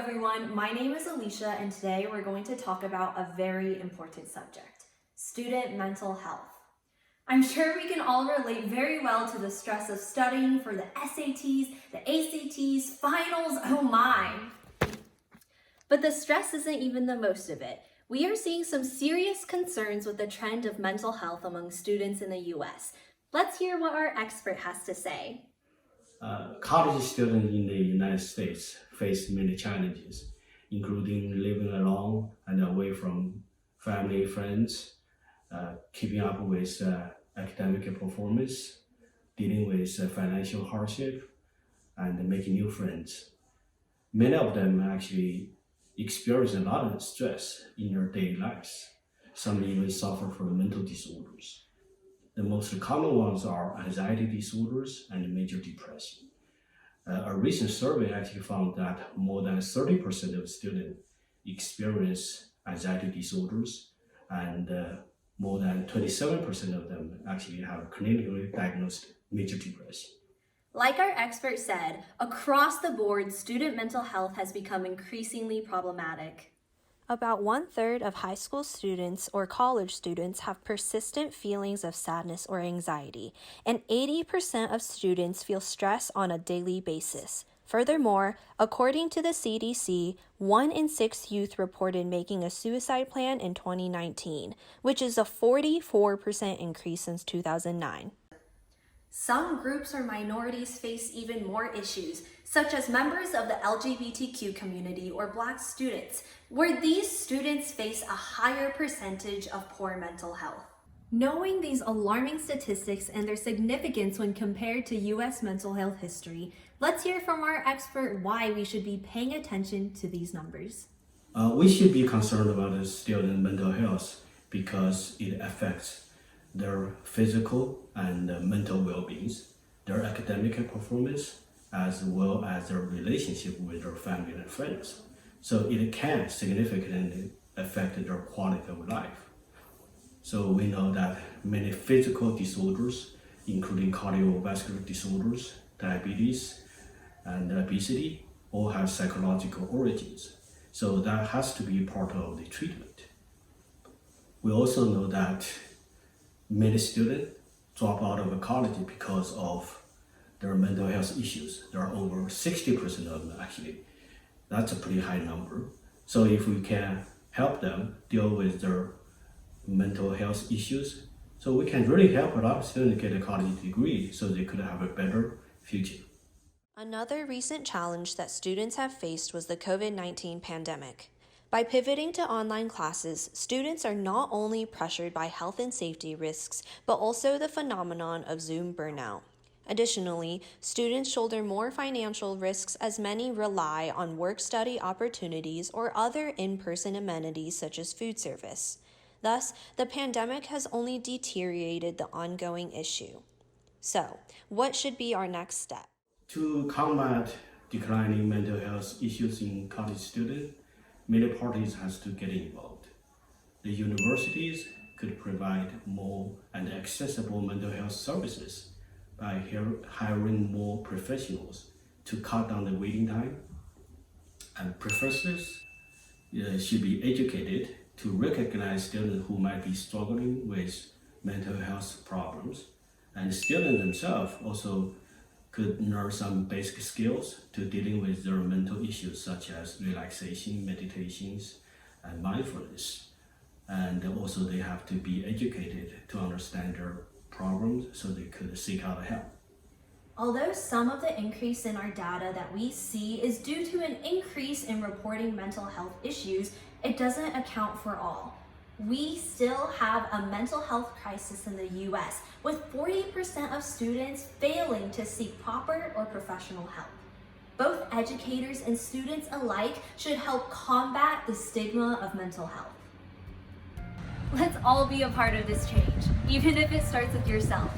everyone, my name is Alicia and today we're going to talk about a very important subject, student mental health. I'm sure we can all relate very well to the stress of studying for the SATs, the ACTs, finals, oh my. But the stress isn't even the most of it. We are seeing some serious concerns with the trend of mental health among students in the US. Let's hear what our expert has to say. College students in the United States face many challenges, including living alone and away from family and friends, keeping up with academic performance, dealing with financial hardship, and making new friends. Many of them actually experience a lot of stress in their daily lives. Some even suffer from mental disorders. The most common ones are anxiety disorders and major depression. A recent survey actually found that more than 30% of students experience anxiety disorders, and more than 27% of them actually have clinically diagnosed major depression. Like our expert said, across the board, student mental health has become increasingly problematic. About 1/3 of high school students or college students have persistent feelings of sadness or anxiety, and 80% of students feel stress on a daily basis. Furthermore, according to the CDC, 1 in 6 youth reported making a suicide plan in 2019, which is a 44% increase since 2009. Some groups or minorities face even more issues, such as members of the LGBTQ community or Black students, where these students face a higher percentage of poor mental health. Knowing these alarming statistics and their significance when compared to US mental health history, let's hear from our expert why we should be paying attention to these numbers. We should be concerned about the student mental health because it affects their physical and mental well-being, their academic performance, as well as their relationship with their family and friends. So it can significantly affect their quality of life. So we know that many physical disorders, including cardiovascular disorders, diabetes, and obesity, all have psychological origins. So that has to be part of the treatment. We also know that many students drop out of college because of their mental health issues. There are over 60% of them actually. That's a pretty high number. So if we can help them deal with their mental health issues, so we can really help a lot of students get a college degree so they could have a better future. Another recent challenge that students have faced was the COVID-19 pandemic. By pivoting to online classes, students are not only pressured by health and safety risks, but also the phenomenon of Zoom burnout. Additionally, students shoulder more financial risks as many rely on work-study opportunities or other in-person amenities such as food service. Thus, the pandemic has only deteriorated the ongoing issue. So, what should be our next step? To combat declining mental health issues in college students, many parties has to get involved. The universities could provide more and accessible mental health services by hiring more professionals to cut down the waiting time. And professors should be educated to recognize students who might be struggling with mental health problems. And students themselves also could learn some basic skills to dealing with their mental issues such as relaxation, meditations, and mindfulness. And also they have to be educated to understand their problems so they could seek out help. Although some of the increase in our data that we see is due to an increase in reporting mental health issues, it doesn't account for all. We still have a mental health crisis in the US, with 40% of students failing to seek proper or professional help. Both educators and students alike should help combat the stigma of mental health. Let's all be a part of this change, even if it starts with yourself.